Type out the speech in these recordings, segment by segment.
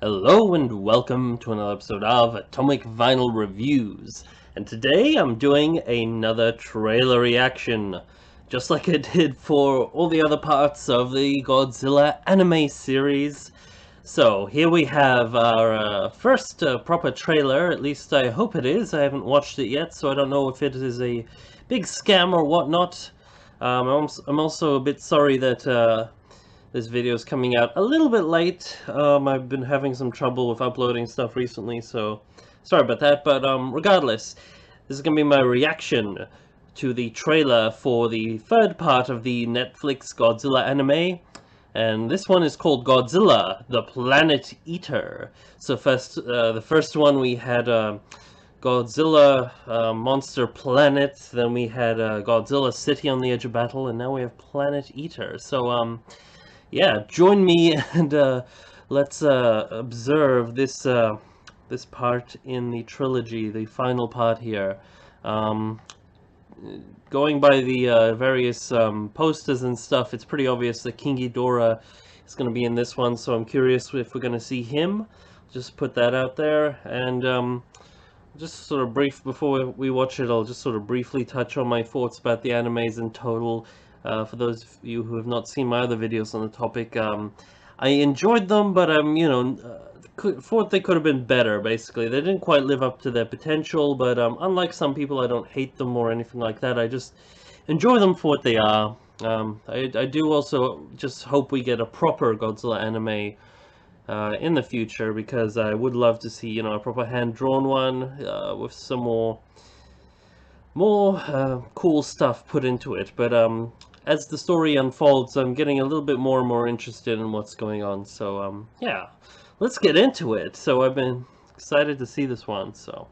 Hello and welcome to another episode of Atomic Vinyl Reviews. And today I'm doing another trailer reaction, just like I did for all the other parts of the Godzilla anime series. So here we have our first proper trailer, at least I hope it is. I haven't watched it yet, so I don't know if it is a big scam or whatnot. I'm also a bit sorry that this video is coming out a little bit late. I've been having some trouble with uploading stuff recently, so sorry about that. But regardless, this is going to be my reaction to the trailer for the third part of the Netflix Godzilla anime. And this one is called Godzilla, the Planet Eater. So the first one we had Godzilla Monster Planet, then we had Godzilla City on the Edge of Battle, and now we have Planet Eater. So yeah, join me and let's observe this part in the trilogy, the final part here. Um, Going by the various posters and stuff, it's pretty obvious that King Ghidorah is going to be in this one, so I'm curious if we're going to see him. Just put that out there, and just sort of brief before we watch it, I'll just sort of briefly touch on my thoughts about the animes in total. For those of you who have not seen my other videos on the topic, I enjoyed them, but thought they could have been better. Basically, they didn't quite live up to their potential. But unlike some people, I don't hate them or anything like that. I just enjoy them for what they are. I do also just hope we get a proper Godzilla anime in the future, because I would love to see, a proper hand-drawn one with some more cool stuff put into it. But as the story unfolds, I'm getting a little bit more and more interested in what's going on. So yeah, let's get into it. So I've been excited to see this one. So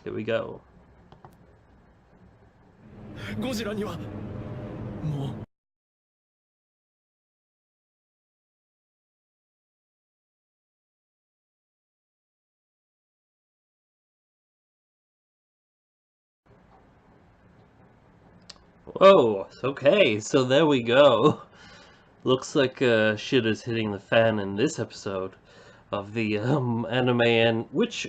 here we go. ゴジラにはもう Whoa, okay, so there we go. Looks like shit is hitting the fan in this episode of the anime, and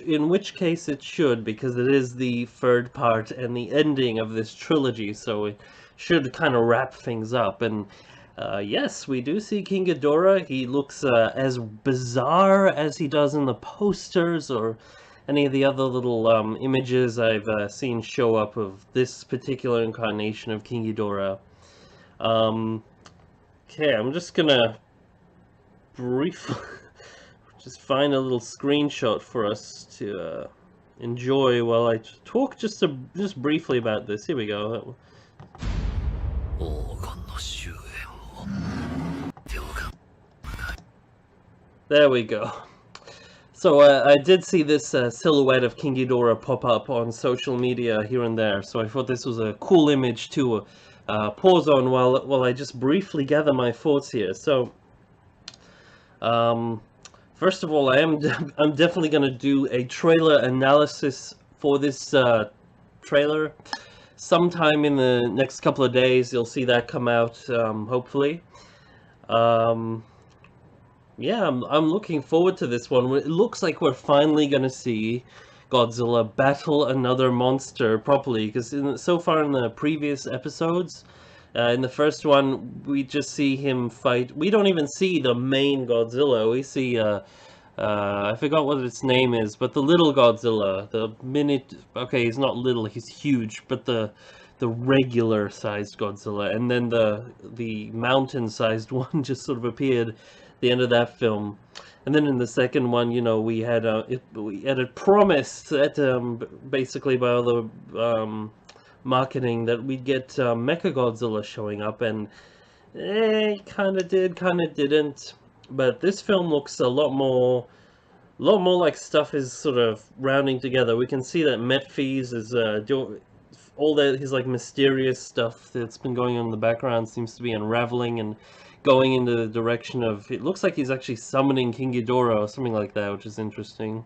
in which case it should, because it is the third part and the ending of this trilogy, so it should kind of wrap things up. And yes, we do see King Ghidorah. He looks as bizarre as he does in the posters or any of the other little images I've seen show up of this particular incarnation of King Ghidorah. Okay, I'm just gonna briefly just find a little screenshot for us to enjoy while I talk just briefly about this. Here we go. 黄金の終焉を手をか There we go. So I did see this silhouette of King Ghidorah pop up on social media here and there, so I thought this was a cool image to pause on while I just briefly gather my thoughts here. So, first of all, I'm definitely going to do a trailer analysis for this trailer. Sometime in the next couple of days, you'll see that come out, hopefully. Yeah, I'm looking forward to this one. It looks like we're finally going to see Godzilla battle another monster properly, because so far in the previous episodes, in the first one, we just see him fight. We don't even see the main Godzilla. We see, I forgot what its name is, but the little Godzilla, okay, he's not little, he's huge, but the regular-sized Godzilla, and then the mountain-sized one just sort of appeared at the end of that film. And then in the second one, we had it promised that basically by all the marketing that we'd get Mechagodzilla showing up, and kind of did, kind of didn't. But this film looks a lot more like stuff is sort of rounding together. We can see that Metphys is doing all that. His like mysterious stuff that's been going on in the background seems to be unraveling and going into the direction of, it looks like he's actually summoning King Ghidorah or something like that, which is interesting.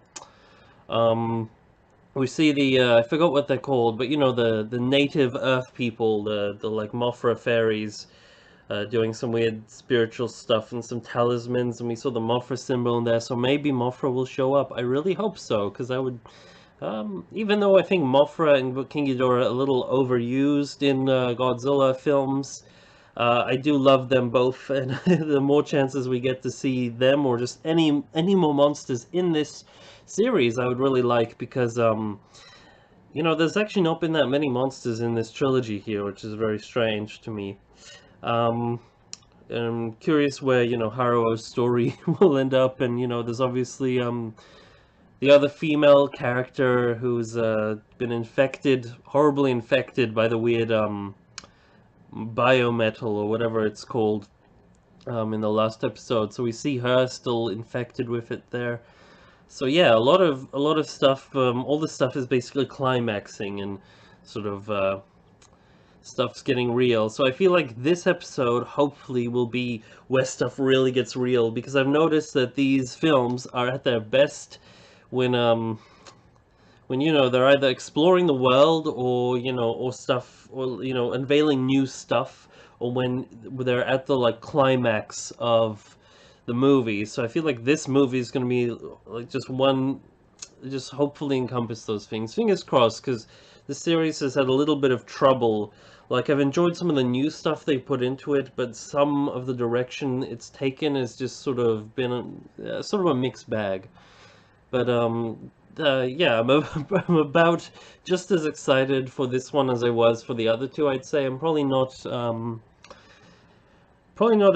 We see the I forgot what they're called, but the native Earth people, the like Mothra fairies. doing some weird spiritual stuff and some talismans, and we saw the Mothra symbol in there, so maybe Mothra will show up. I really hope so, because I would, even though I think Mothra and King Ghidorah are a little overused in Godzilla films, I do love them both, and the more chances we get to see them or just any more monsters in this series, I would really like, because you know, there's actually not been that many monsters in this trilogy here, which is very strange to me. Um, I'm curious where, you know, Haruo's story will end up, and, you know, there's obviously the other female character who's been infected, horribly infected by the weird biometal or whatever it's called in the last episode. So we see her still infected with it there. So yeah, a lot of stuff. All the stuff is basically climaxing and sort of stuff's getting real. So I feel like this episode hopefully will be where stuff really gets real, because I've noticed that these films are at their best when you know they're either exploring the world or you know or stuff or you know unveiling new stuff, or when they're at the like climax of the movie. So I feel like this movie is going to be like just one, just hopefully encompass those things. Fingers crossed, because the series has had a little bit of trouble. Like, I've enjoyed some of the new stuff they put into it, but some of the direction it's taken has just sort of been sort of a mixed bag. But yeah, I'm about just as excited for this one as I was for the other two. I'd say I'm probably not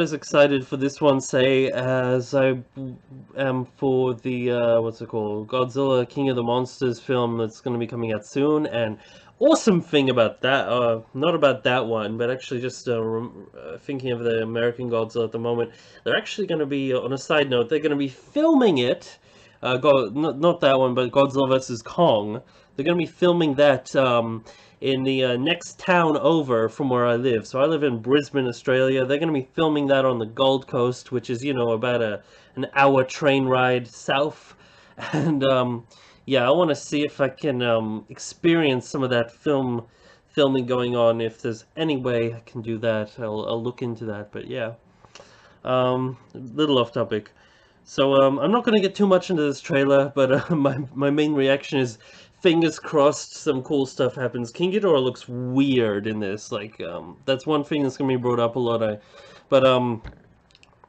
as excited for this one, say, as I am for the, what's it called? Godzilla King of the Monsters film that's going to be coming out soon. And awesome thing about that, not about that one, but actually just thinking of the American Godzilla at the moment, they're actually going to be, on a side note, they're going to be filming it, not that one, but Godzilla vs. Kong. They're going to be filming that in the next town over from where I live. So I live in Brisbane, Australia. They're going to be filming that on the Gold Coast, which is, you know, about an hour train ride south. And yeah, I want to see if I can experience some of that filming going on. If there's any way I can do that, I'll look into that. But yeah, little off topic. So I'm not going to get too much into this trailer, but my main reaction is fingers crossed some cool stuff happens. King Ghidorah looks weird in this. Like that's one thing that's going to be brought up a lot. But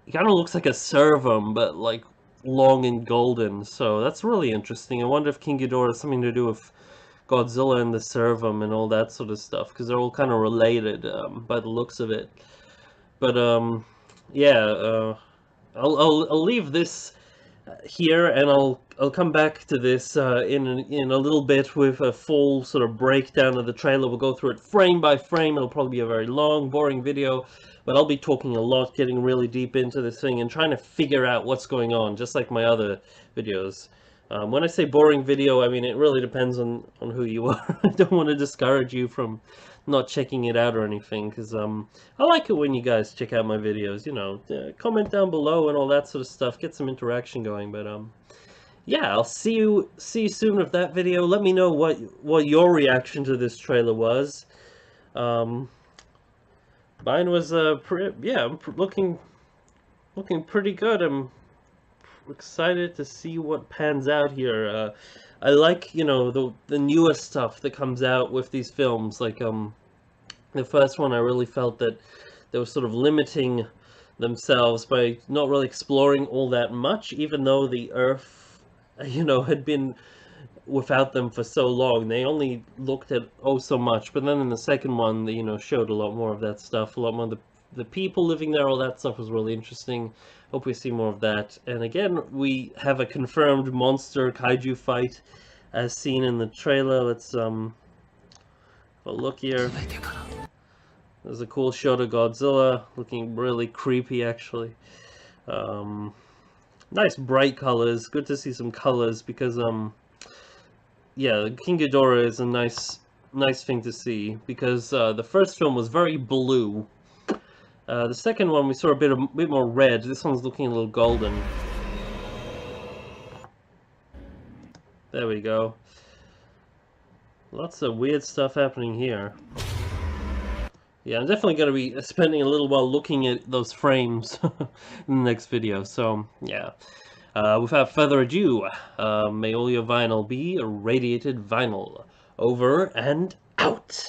he kind of looks like a servum, but like long and golden. So that's really interesting. I wonder if King Ghidorah has something to do with Godzilla and the servum and all that sort of stuff, because they're all kind of related by the looks of it. But yeah. I'll leave this here, and I'll come back to this in a little bit with a full sort of breakdown of the trailer. We'll go through it frame by frame. It'll probably be a very long, boring video, but I'll be talking a lot, getting really deep into this thing and trying to figure out what's going on, just like my other videos. When I say boring video, I mean it really depends on who you are. I don't want to discourage you from not checking it out or anything, because I like it when you guys check out my videos, you know, comment down below and all that sort of stuff, get some interaction going. But yeah, I'll see you soon with that video. Let me know what your reaction to this trailer was. Mine was yeah, looking pretty good. I'm excited to see what pans out here. I like, you know, the newer stuff that comes out with these films. Like the first one, I really felt that they were sort of limiting themselves by not really exploring all that much, even though the Earth, you know, had been without them for so long. They only looked at oh so much. But then in the second one, they, you know, showed a lot more of that stuff, a lot more of the people living there. All that stuff was really interesting. Hope we see more of that. And again, we have a confirmed monster kaiju fight as seen in the trailer. Let's have a look here. There's a cool shot of Godzilla looking really creepy, actually. Nice bright colors. Good to see some colors, because yeah, King Ghidorah is a nice thing to see, because the first film was very blue. The second one we saw a bit more red. This one's looking a little golden. There we go. Lots of weird stuff happening here. Yeah, I'm definitely going to be spending a little while looking at those frames in the next video, so yeah. Without further ado, may all your vinyl be radiated vinyl. Over and out!